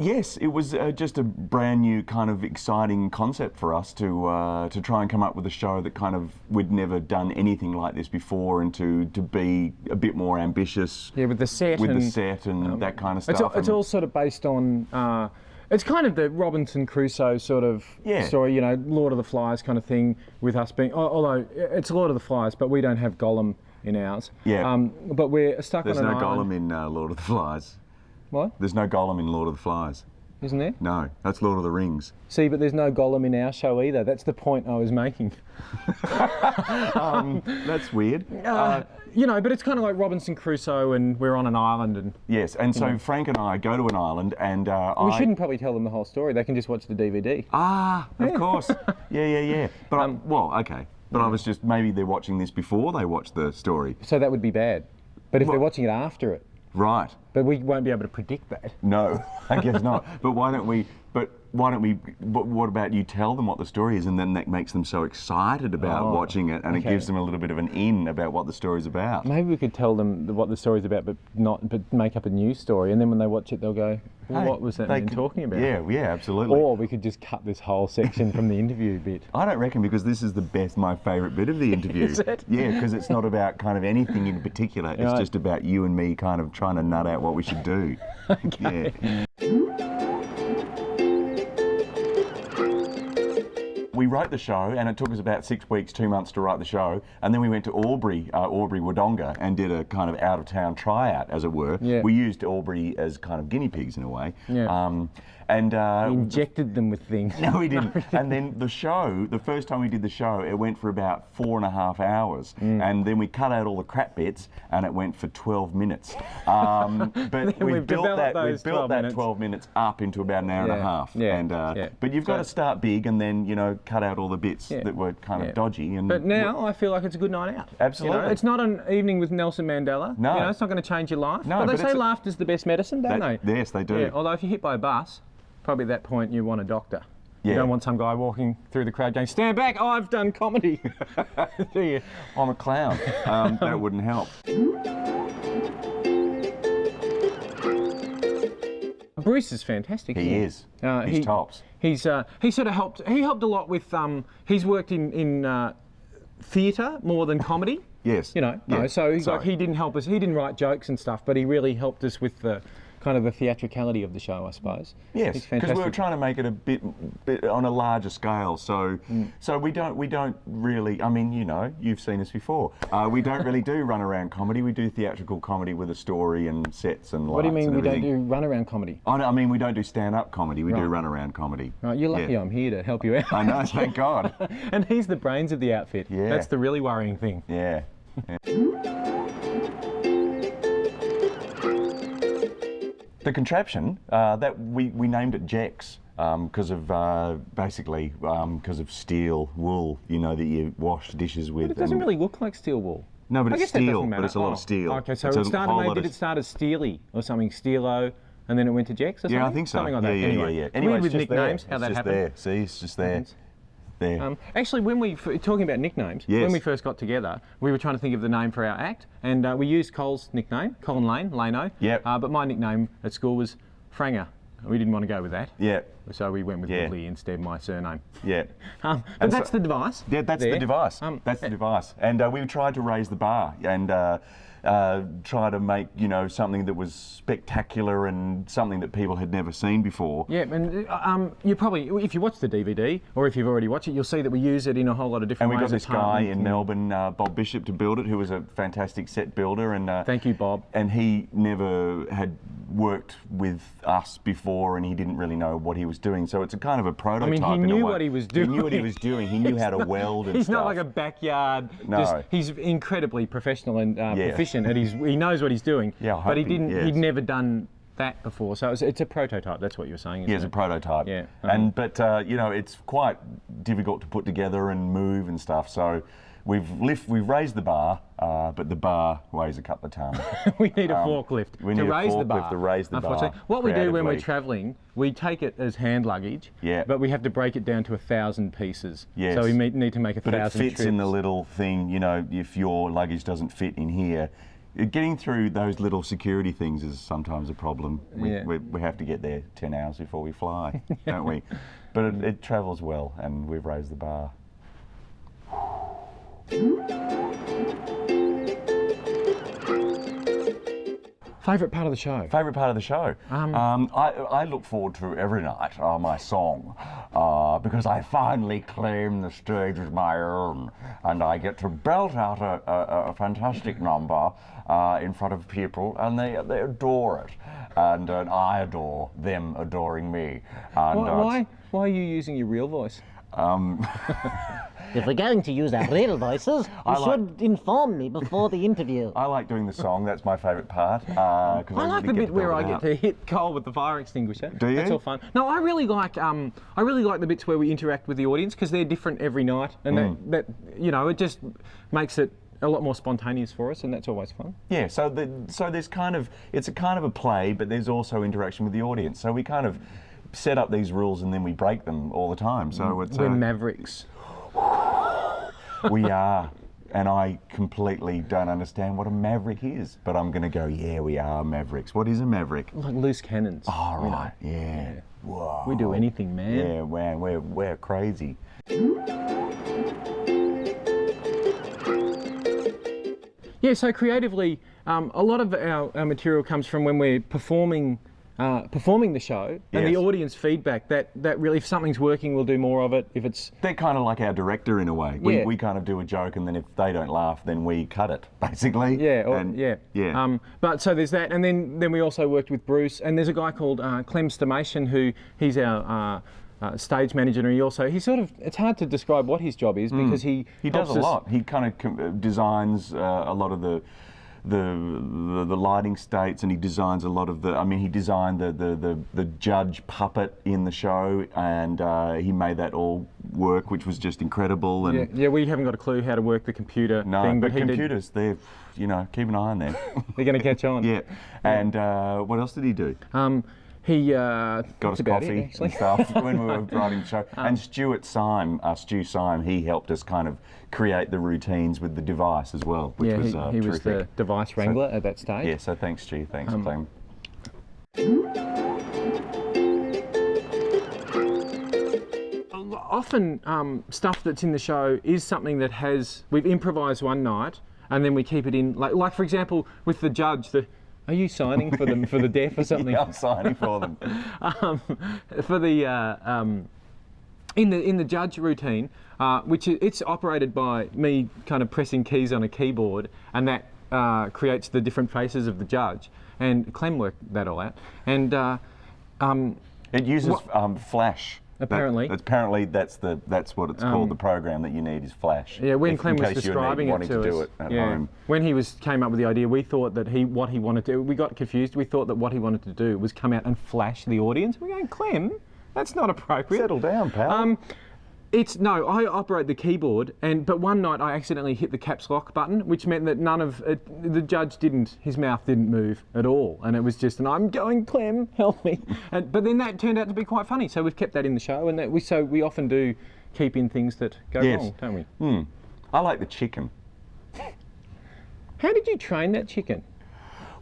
Yes, it was just a brand new kind of exciting concept for us to try and come up with a show that kind of we'd never done anything like this before, and to be a bit more ambitious. Yeah, with the set and that kind of stuff. It's all sort of based on. It's kind of the Robinson Crusoe sort of story, you know, Lord of the Flies kind of thing. With us being, although it's Lord of the Flies, but we don't have Gollum in ours. Yeah. But we're stuck There's on an no island. Gollum in Lord of the Flies. What? There's no Gollum in Lord of the Flies. Isn't there? No, that's Lord of the Rings. See, but there's no Gollum in our show either. That's the point I was making. That's weird. You know, but it's kind of like Robinson Crusoe, and we're on an island. And yes, and so Frank and I go to an island, and we shouldn't probably tell them the whole story. They can just watch the DVD. Ah, of course. Yeah. But well, okay. But I was just, maybe they're watching this before they watch the story. So that would be bad. But if they're watching it after it. Right. But we won't be able to predict that. No, I guess not. But what about you tell them what the story is, and then that makes them so excited about watching it, and it gives them a little bit of an in about what the story's about. Maybe we could tell them what the story's about, but make up a new story, and then when they watch it, they'll go, well, hey, what was that man talking about? Yeah, absolutely. Or we could just cut this whole section from the interview bit. I don't reckon, because this is my favourite bit of the interview. Is it? Yeah, because it's not about kind of anything in particular. It's just about you and me kind of trying to nut out what we should do. Okay. Yeah. We wrote the show, and it took us about 6 weeks, 2 months to write the show, and then we went to Albury, Wodonga, and did a kind of out-of-town tryout, as it were. Yeah. We used Albury as kind of guinea pigs in a way. Yeah. We injected them with things. No, we didn't. And then the show, the first time we did the show, it went for about 4.5 hours. And then we cut out all the crap bits, and it went for 12 minutes. But we built that 12 minutes up into about an hour and a half. Yeah. But you've got to start big, and then, you know, cut out all the bits that were kind of dodgy. But now I feel like it's a good night out. Absolutely. You know, it's not an evening with Nelson Mandela. No. You know, it's not going to change your life. No, but they say laughter's the best medicine, don't they? Yes, they do. Yeah, although if you're hit by a bus, probably at that point you want a doctor. Yeah. You don't want some guy walking through the crowd going, "Stand back, I've done comedy." Do you? I'm a clown. That wouldn't help. Bruce is fantastic. He is. He's tops. He sort of helped. He helped a lot with. He's worked in theatre more than comedy. Yes. You know. Yeah. No, so he didn't help us. He didn't write jokes and stuff, but he really helped us with the kind of the theatricality of the show, I suppose. Yes, because we were trying to make it a bit on a larger scale. So we don't really. I mean, you know, you've seen us before. We don't really do run around comedy. We do theatrical comedy with a story and sets and lights. What do you mean we don't everything. do run around comedy? Oh, no, I mean, we don't do stand up comedy. We do run around comedy. Right, you're lucky I'm here to help you out. I know, thank God. And he's the brains of the outfit. Yeah. That's the really worrying thing. Yeah. The contraption, that we named it Jex because of because of steel wool, you know, that you wash dishes with. But it doesn't really look like steel wool. No, but it's steel, but it's a lot of steel. Okay, so did it start as Steely or something, Steelo, and then it went to Jex or something? Yeah, I think so. Something like that. Yeah. Anyway, with nicknames, how that happened. There. See, it's just there. There. Actually, when talking about nicknames, when we first got together, we were trying to think of the name for our act, and we used Cole's nickname, Colin Lane, Lano. Yep. But my nickname at school was Franger. We didn't want to go with that. Yeah. So we went with Woodley instead, my surname. Yeah. But that's the device. Yeah, that's the device. That's the device. And we tried to raise the bar and try to make, you know, something that was spectacular and something that people had never seen before. Yeah, and you probably, if you watch the DVD, or if you've already watched it, you'll see that we use it in a whole lot of different ways. And we got this guy in Melbourne, Bob Bishop, to build it, who was a fantastic set builder. And thank you, Bob. And he never had worked with us before, and he didn't really know what he was doing. So it's a kind of a prototype. I mean, he knew what he was doing. He knew what he was doing. He knew how to weld and stuff. He's not like a backyard. No. He's incredibly professional and proficient. And he knows what he's doing. Yeah, but he didn't. Yes. He'd never done that before. So it's a prototype. That's what you're saying. Isn't Yeah, it's a prototype. Yeah. But you know, it's quite difficult to put together and move and stuff. So we've raised the bar, but the bar weighs a couple of tons. We need a forklift we need to a raise the forklift bar. to raise the bar. What we do when we're creatively. travelling, we take it as hand luggage, Yeah. but we have to break it down to 1,000 pieces. Yes. So we need to make 1,000 But it fits trips. in the little thing, you know, if your luggage doesn't fit in here, getting through those little security things is sometimes a problem. We have to get there 10 hours before we fly, don't we? But it travels well, and we've raised the bar. Favourite part of the show? Favourite part of the show? I look forward to every night my song because I finally claim the stage as my own, and I get to belt out a fantastic number in front of people, and they adore it, and I adore them adoring me. And, why are you using your real voice? If we're going to use our real voices, you should inform me before the interview. I like doing the song. That's my favourite part. I like the bit where I get to hit Cole with the fire extinguisher. Do you? That's all fun. No, I really like the bits where we interact with the audience because they're different every night, and that you know, it just makes it a lot more spontaneous for us, and that's always fun. Yeah. So there's it's a kind of a play, but there's also interaction with the audience. So we kind of set up these rules and then we break them all the time. So it's we're mavericks. We are, and I completely don't understand what a maverick is, but I'm going to go, yeah, we are mavericks. What is a maverick? Like loose cannons. Oh, right, yeah. Whoa. We do anything, man. Yeah, man, we're crazy. Yeah, so creatively, a lot of our material comes from when we're performing the show, and the audience feedback that really, if something's working, we'll do more of it. If it's They're kind of like our director in a way. We kind of do a joke, and then if they don't laugh, then we cut it, basically. But so there's that, and then we also worked with Bruce, and there's a guy called Clem Stamation he's our stage manager, and he sort of, it's hard to describe what his job is because he does a lot. He kind of designs a lot of the lighting states, and he designs a lot of he designed the judge puppet in the show, and he made that all work, which was just incredible. And we haven't got a clue how to work the computer thing, but computers, they're, you know, keep an eye on them. They're going to catch on. Yeah. And what else did he do? He got us coffee and stuff when we were writing the show. And Stu Syme, he helped us kind of create the routines with the device as well, which was he was the device wrangler at that stage. Yeah, so thanks, Stu. Thanks, Clem. Often stuff that's in the show is something that we've improvised one night and then we keep it in, like for example, with the judge, are you signing for them for the deaf or something? Yeah, I'm signing for them. For the in the judge routine, which it's operated by me kind of pressing keys on a keyboard, and that creates the different faces of the judge. And Clem worked that all out. And it uses Flash. Apparently. Apparently that's what it's called. The program that you need is Flash. Yeah, when Clem was describing it to us, do it at home. When he came up with the idea, we thought that what he wanted to, we got confused. We thought that what he wanted to do was come out and flash the audience. We're going, Clem, that's not appropriate. Settle down, pal. I operate the keyboard, but one night I accidentally hit the caps lock button, which meant that the judge his mouth didn't move at all, and it was just I'm going, Clem, help me. But then that turned out to be quite funny, so we've kept that in the show, and we often do keep in things that go wrong, don't we? I like the chicken. How did you train that chicken?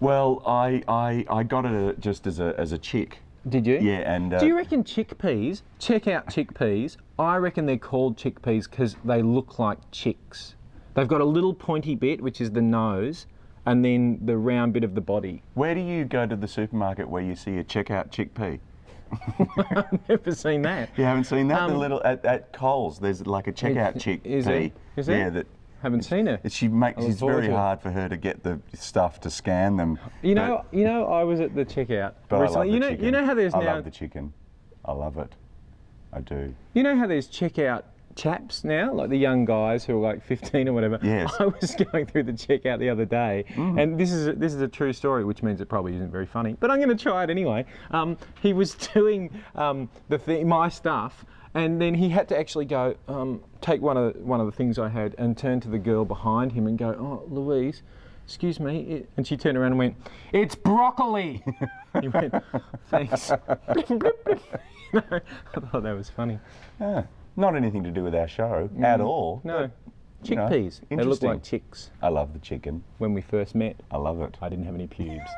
Well, I got it just as a chick. Did you? Yeah, and... do you reckon chickpeas, check out chickpeas, I reckon they're called chickpeas because they look like chicks. They've got a little pointy bit, which is the nose, and then the round bit of the body. Where do you go to the supermarket where you see a checkout chickpea? I've never seen that. You haven't seen that? The little at Coles, there's like a checkout chickpea. Is it? Yeah, haven't seen her. It's very hard for her to get the stuff to scan them. You know, I was at the checkout recently. I love the chicken. You know how there's now... I love the chicken. I love it. I do. You know how there's checkout chaps now, like the young guys who are like 15 or whatever. Yes. I was going through the checkout the other day, and this is a true story, which means it probably isn't very funny, but I'm going to try it anyway. He was doing my stuff, and then he had to actually go take one of the things I had and turn to the girl behind him and go, "Oh, Louise, excuse me," and she turned around and went, "It's broccoli." He went, "Thanks." I thought that was funny. Not anything to do with our show at all. No. Chickpeas. They look like chicks. I love the chicken. When we first met, I love it. I didn't have any pubes.